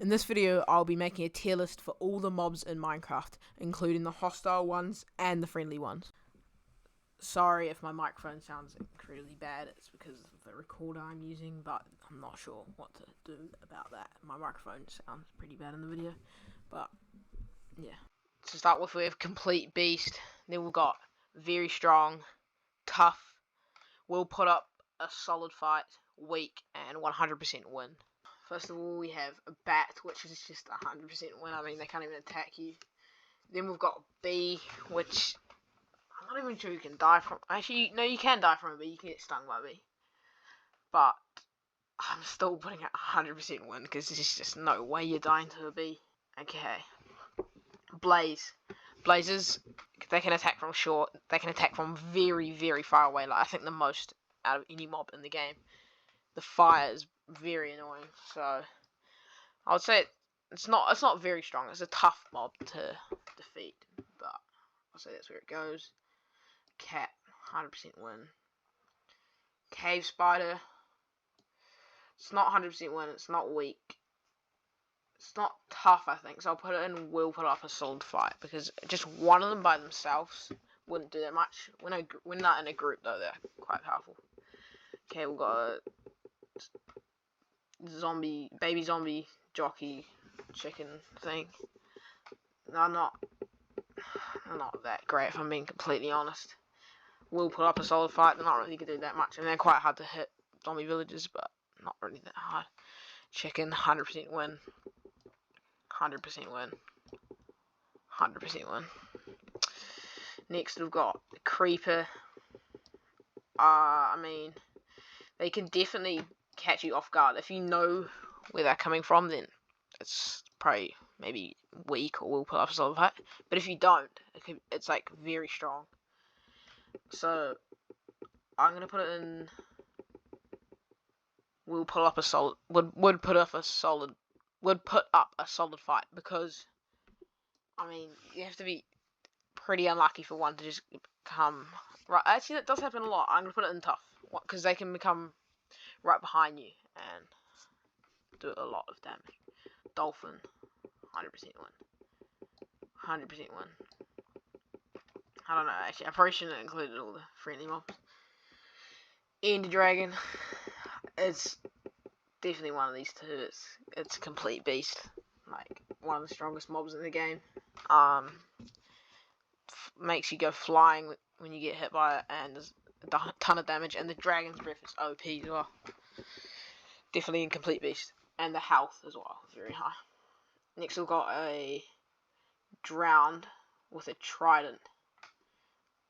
In this video, I'll be making a tier list for all the mobs in Minecraft, including the hostile ones and the friendly ones. Sorry if my microphone sounds incredibly bad, it's because of the recorder I'm using, but I'm not sure what to do about that. My microphone sounds pretty bad in the video, but yeah. To start with, we have Complete Beast, then we've got Very Strong, Tough, Will Put Up a Solid Fight, Weak, and 100% Win. First of all, we have a Bat, which is just 100% win. I mean, they can't even attack you. Then we've got B, which I'm not even sure you can die from. Actually, no, you can die from a bee. You can get stung by a bee. But I'm still putting it 100% win because there's just no way you're dying to a bee. Okay. Blaze. Blazes, they can attack from short. They can attack from very, very far away. Like, I think the most out of any mob in the game. The fire is very annoying, so I would say it's not very strong. It's a tough mob to defeat, but I'll say that's where it goes. Cat, 100% win. Cave spider, it's not 100% win. It's not weak. It's not tough, I think. So I'll put it in. Will put up a solid fight because just one of them by themselves wouldn't do that much. When they're in a group, though, they're quite powerful. Okay, we've got baby zombie jockey chicken thing. They're not that great, if I'm being completely honest. Will put up a solid fight. They're not really gonna do that much, and they're quite hard to hit. Zombie villages, but not really that hard. Chicken, 100% win. 100% win. 100% win. Next, we've got the creeper. I mean, they can definitely catch you off guard. If you know where they're coming from, then it's probably maybe weak or will put up a solid fight. But if you don't, it's like very strong. So I'm gonna put it in. Will put up a solid. Would put up a solid fight because I mean you have to be pretty unlucky for one to just come right. Actually, that does happen a lot. I'm gonna put it in tough because they can become right behind you and do a lot of damage. Dolphin, 100% win. 100% win. I don't know, actually. I probably shouldn't have included all the friendly mobs. Ender Dragon. It's definitely one of these two. It's a complete beast. Like, one of the strongest mobs in the game. Makes you go flying when you get hit by it, and does a ton of damage. And the Dragon's Breath is OP as well. Definitely a complete beast. And the health as well, very high. Next we've got a Drowned with a Trident.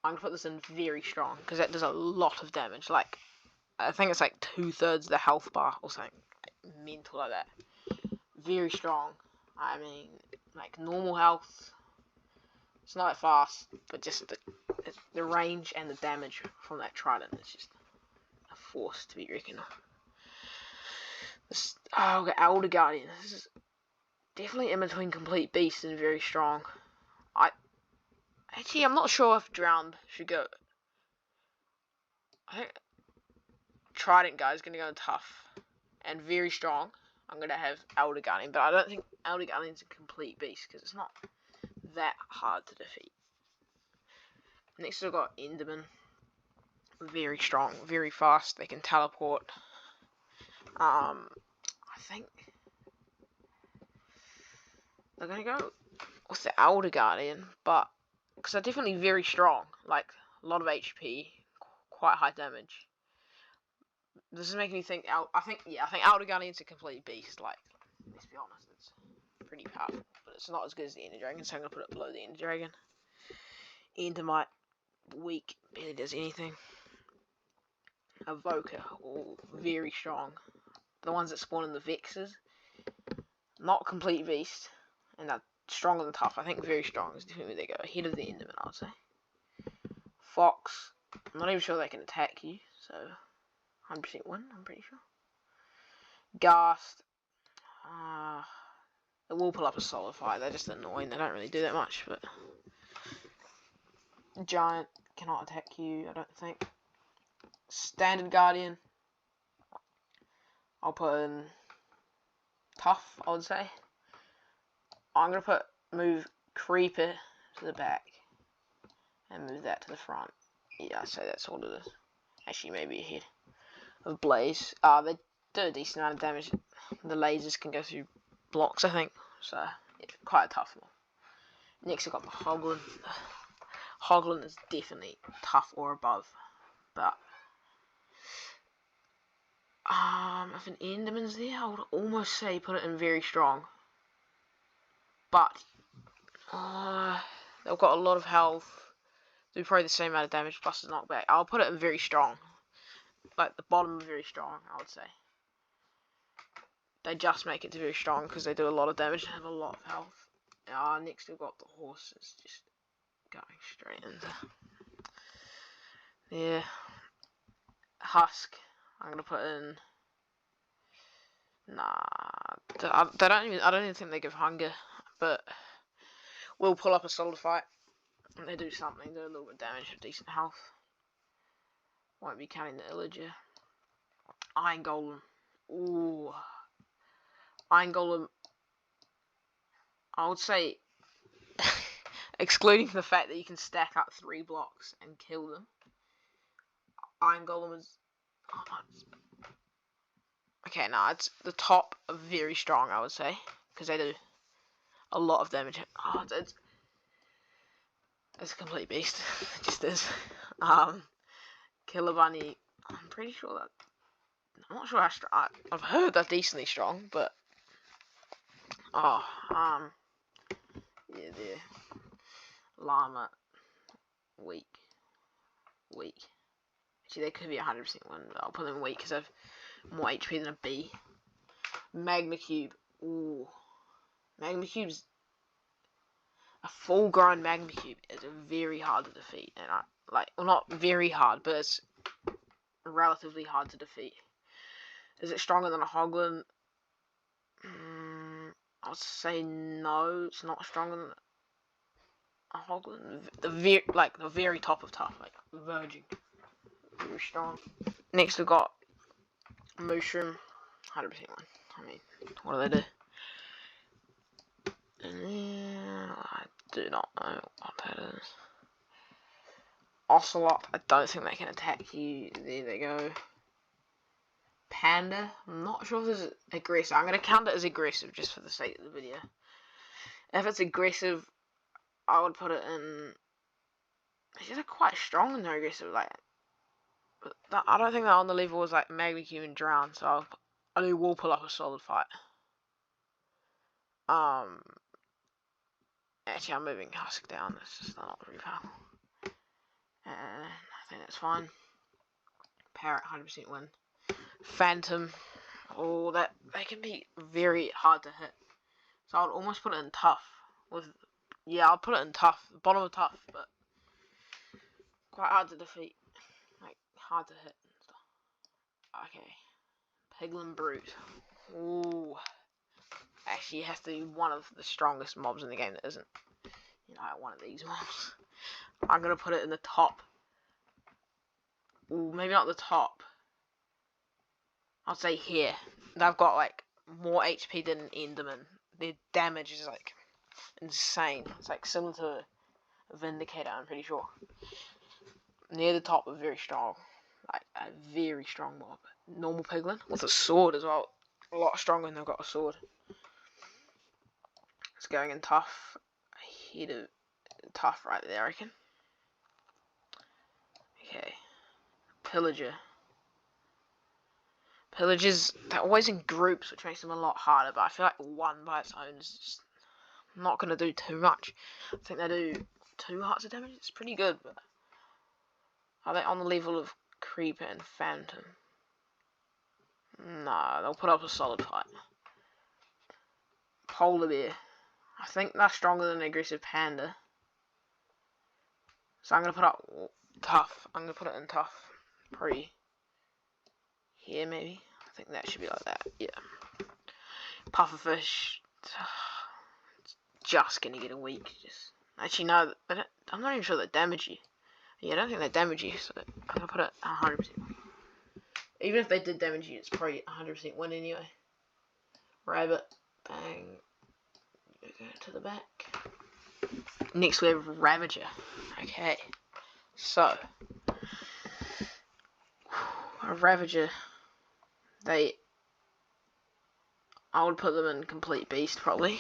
I'm going to put this in very strong, because that does a lot of damage. Like, I think it's like 2/3 the health bar, or something like, mental like that. Very strong. I mean, like, normal health, it's not that fast, but just the range and the damage from that Trident is just a force to be reckoned with. I've got Elder Guardian. This is definitely in between Complete Beast and very strong. I'm not sure if Drowned should go. I think Trident guy is going to go tough and very strong. I'm going to have Elder Guardian, but I don't think Elder Guardian's a complete beast because it's not that hard to defeat. Next we've got Enderman. Very strong, very fast. They can teleport. I think they're going to go with the Elder Guardian, but because they're definitely very strong, like a lot of HP, quite high damage. This is making me think. I think Elder Guardian's a complete beast. Like, let's be honest, it's pretty powerful, but it's not as good as the Ender Dragon, so I'm gonna put it below the Ender Dragon. Endermite, weak, barely does anything. Evoker, very strong. The ones that spawn in the Vexes, not complete beast, and they're stronger than tough. I think very strong is definitely where they go. Ahead of the Enderman, I would say. Fox, I'm not even sure they can attack you, so 100% win, I'm pretty sure. Ghast, it will pull up a solid fight. They're just annoying. They don't really do that much, but Giant cannot attack you, I don't think. Standard Guardian, I'll put in tough, I would say. I'm going to move Creeper to the back and move that to the front. Yeah, I'd say that's all it is. Actually, maybe ahead of Blaze. They do a decent amount of damage. The lasers can go through blocks, I think. So, yeah, quite a tough one. Next, I've got the Hoglin. Hoglin is definitely tough or above. But, if an Enderman's there, I would almost say put it in very strong. But, they've got a lot of health. Do probably the same amount of damage plus the knockback. I'll put it in very strong. Like the bottom of very strong, I would say. They just make it to very strong because they do a lot of damage and have a lot of health. Next we've got the horses, just going straight into. Yeah. Husk. I'm gonna put in. Nah, I don't even think they give hunger, but we'll pull up a solid fight. And they do something, do a little bit of damage with decent health. Won't be counting the Illager. Iron Golem. Ooh. Iron Golem. I would say, excluding the fact that you can stack up 3 blocks and kill them. Iron Golem is. Okay, nah, it's the top of very strong, I would say. Because they do a lot of damage. It's a complete beast. It just is. Killer Bunny. I'm pretty sure that. I'm not sure how strong. I've heard they're decently strong, but. Yeah, they're. Llama. Weak. Actually, they could be 100% one, but I'll put them weak because I've more HP than a bee. Magma Cube. Ooh. Magma Cube's. A full-grown Magma Cube is very hard to defeat, and well, not very hard, but it's relatively hard to defeat. Is it stronger than a Hoglin? I would say no, it's not stronger than a Hoglin. The very top of tough, like verging, very strong. Next we've got Mushroom, 100% one. I mean, what do they do? I do not know what that is. Ocelot, I don't think they can attack you. There they go. Panda, I'm not sure if this is aggressive. I'm going to count it as aggressive just for the sake of the video. If it's aggressive, I would put it in. It's just quite strong and they're aggressive. But I don't think they're on the level as like Magma Cube and Drown. So I will pull up a solid fight. Actually, I'm moving Husk down. This is not very powerful. And I think that's fine. Parrot, 100% win. Phantom. Oh, they can be very hard to hit. So I'd almost put it in tough. I'll put it in tough. The bottom of tough, but quite hard to defeat. Like, hard to hit and stuff. Okay. Piglin Brute. Ooh. Actually, it has to be one of the strongest mobs in the game that isn't, one of these mobs. I'm gonna put it in the top. Ooh, maybe not the top. I'll say here. They've got like more HP than an Enderman. Their damage is like insane. It's like similar to a Vindicator, I'm pretty sure. Near the top are very strong. Like a very strong mob. Normal Piglin with a sword as well. A lot stronger when they've got a sword. It's going in tough. Ahead of tough right there, I reckon. Okay. Pillager. Pillagers, they're always in groups, which makes them a lot harder, but I feel like one by its own is just not going to do too much. I think they do 2 hearts of damage. It's pretty good, but are they on the level of Creeper and Phantom? No, they'll put up a solid fight. Polar Bear. I think they're stronger than the aggressive Panda. So I'm going to put up tough. I'm going to put it in tough. Probably here, maybe. I think that should be like that. Yeah. Pufferfish. Just going to get a weak. Actually, no. I'm not even sure they damage you. Yeah, I don't think they damage you. So I'm going to put it 100%. Even if they did damage you, it's probably 100% win anyway. Rabbit. Bang. Go to the back. Next we have Ravager. Okay. So. A Ravager. I would put them in Complete Beast probably.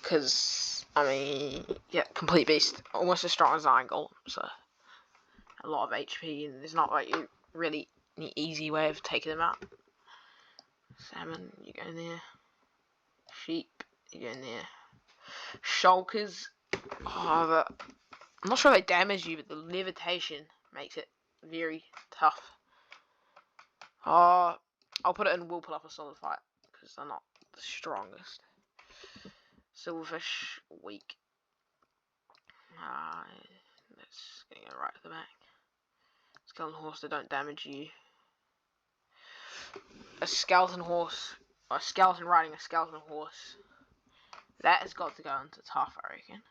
Because, I mean, yeah, Complete Beast. Almost as strong as Iron Golem. So. A lot of HP and there's not like a really easy way of taking them out. Salmon, you go in there. Sheep, you go in there. Shulkers, I'm not sure they damage you, but the levitation makes it very tough. I'll put it in Will Pull Up a Solid Fight, because they're not the strongest. Silverfish, weak. That's going to go right to the back. Skeleton Horse, they don't damage you. A Skeleton Horse, or a Skeleton riding a Skeleton Horse, that has got to go into tough, I reckon.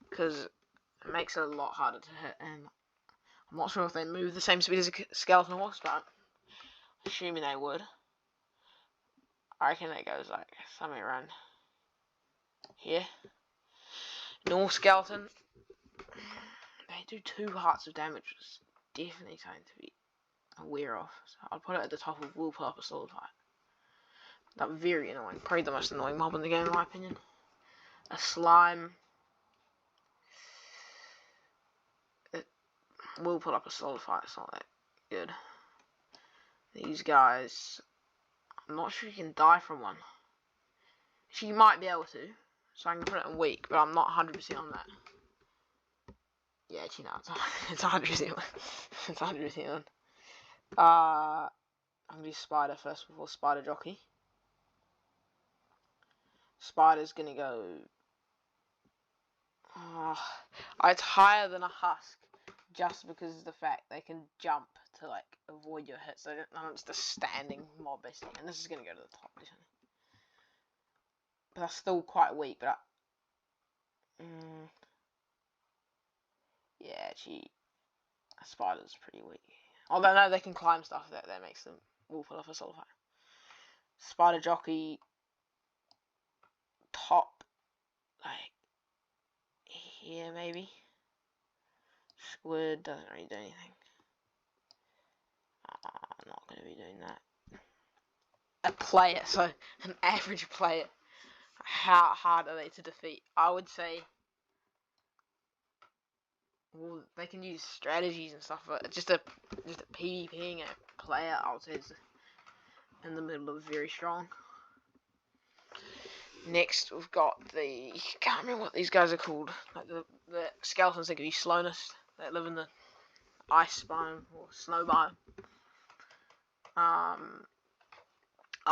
Because it makes it a lot harder to hit, and I'm not sure if they move the same speed as a Skeleton Horse, but I'm assuming they would. I reckon it goes like somewhere around here. Normal Skeleton, they do 2 hearts of damage, which is definitely something to be aware of. So I'll put it at the top of Will Pull Up a Solid Fight. That's very annoying. Probably the most annoying mob in the game, in my opinion. A Slime. It will put up a Solid Fight. It's not that good. These guys. I'm not sure you can die from one. She might be able to. So I'm going to put it in weak, but I'm not 100% on that. Yeah, actually, no. It's 100% on. It's 100% on. I'm going to do Spider first before Spider Jockey. Spider's gonna go. It's higher than a Husk, just because of the fact they can jump to like avoid your hits. So it's the standing mob basically, and this is gonna go to the top, basically. But that's still quite weak. But yeah, actually, a Spider's pretty weak. Although no, they can climb stuff that makes them Will Pull Off a Solid Fight. Spider Jockey. Top, like, here maybe. Squid doesn't really do anything. I'm not going to be doing that. A player, so an average player. How hard are they to defeat? I would say, well, they can use strategies and stuff, but just a PvPing a player, I would say, is in the middle of very strong. Next, we've got the, can't remember what these guys are called, like the skeletons that give you slowness, that live in the ice biome, or snow biome. I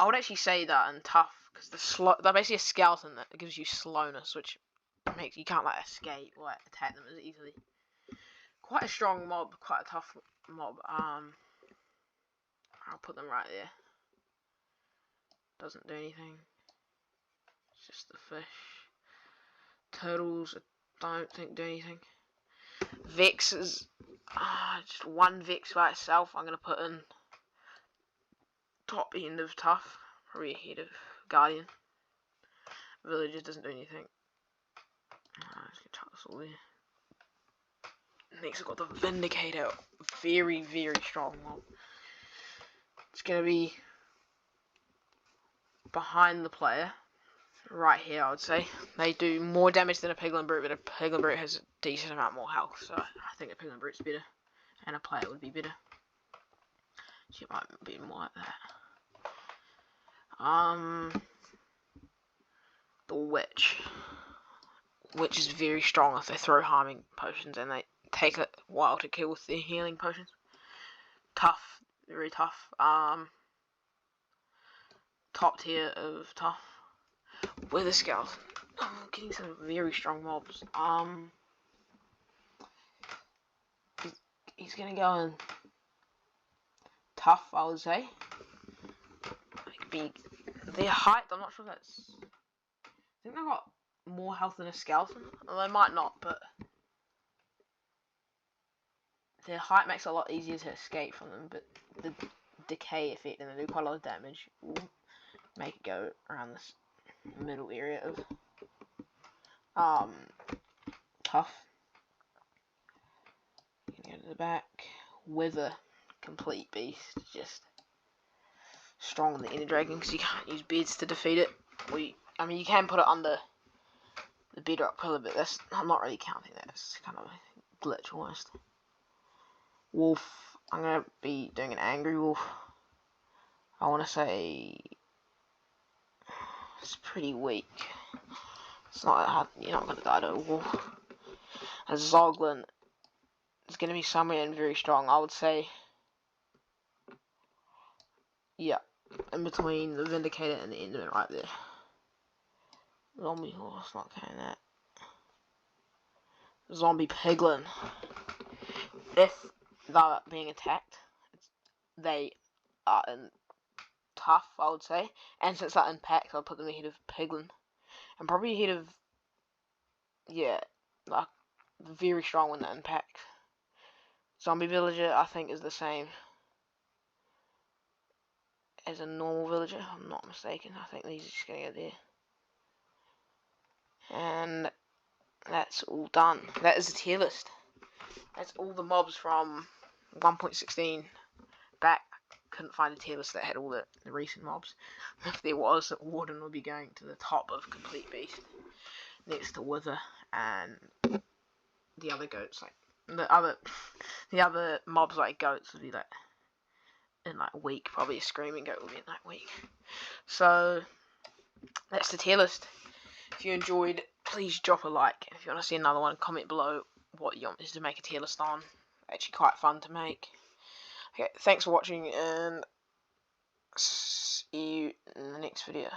would actually say that in tough, because they're basically a skeleton that gives you slowness, which makes you can't like escape or like, attack them as easily. Quite a strong mob, quite a tough mob. I'll put them right there. Doesn't do anything. Just the fish. Turtles, I don't think do anything. Vex is just one Vex by itself. I'm going to put in top end of tough, probably ahead of Guardian. Villager doesn't do anything. Just going to chuck this all there. Next I've got the Vindicator, very, very strong mob. It's going to be behind the player. Right here, I would say. They do more damage than a Piglin Brute, but a Piglin Brute has a decent amount more health, so I think a Piglin Brute's better, and a player would be better. She might be more like that. The Witch. Witch is very strong if they throw harming potions, and they take a while to kill with their healing potions. Tough, very tough. Top tier of tough. Wither Skeleton. I'm getting some very strong mobs. He's gonna go in tough, I would say. Like their height, I'm not sure that's. I think they've got more health than a skeleton. Well, they might not, but their height makes it a lot easier to escape from them. But the decay effect, and they do quite a lot of damage. make it go around this middle area of tough. Go to the back. Wither, complete beast, just stronger than the Ender Dragon because you can't use beds to defeat it. I mean, you can put it under the bedrock pillar, but I'm not really counting that. It's kind of a glitch almost. Wolf, I'm gonna be doing an angry wolf. I want to say it's pretty weak. It's not that hard. You're not gonna die to a wolf. A Zoglin is gonna be somewhere in very strong. I would say, yeah, in between the Vindicator and the Enderman right there. Zombie horse, not counting that. Zombie piglin. If they're being attacked, they are in tough, I would say. And since they're in packs, I'll put them ahead of piglin. And probably ahead of, yeah, like very strong when they're in packs. Zombie villager, I think, is the same as a normal villager, if I'm not mistaken. I think these are just gonna go there. And that's all done. That is the tier list. That's all the mobs from 1.16 back. Couldn't find a tier list that had all the recent mobs. If there was, Warden would be going to the top of Complete Beast, next to Wither and the other goats. Like the other mobs like goats would be like in like week. Probably a screaming goat would be in like week. So that's the tier list. If you enjoyed, please drop a like. If you want to see another one, comment below what you want me to make a tier list on. Actually quite fun to make. Okay, thanks for watching and see you in the next video.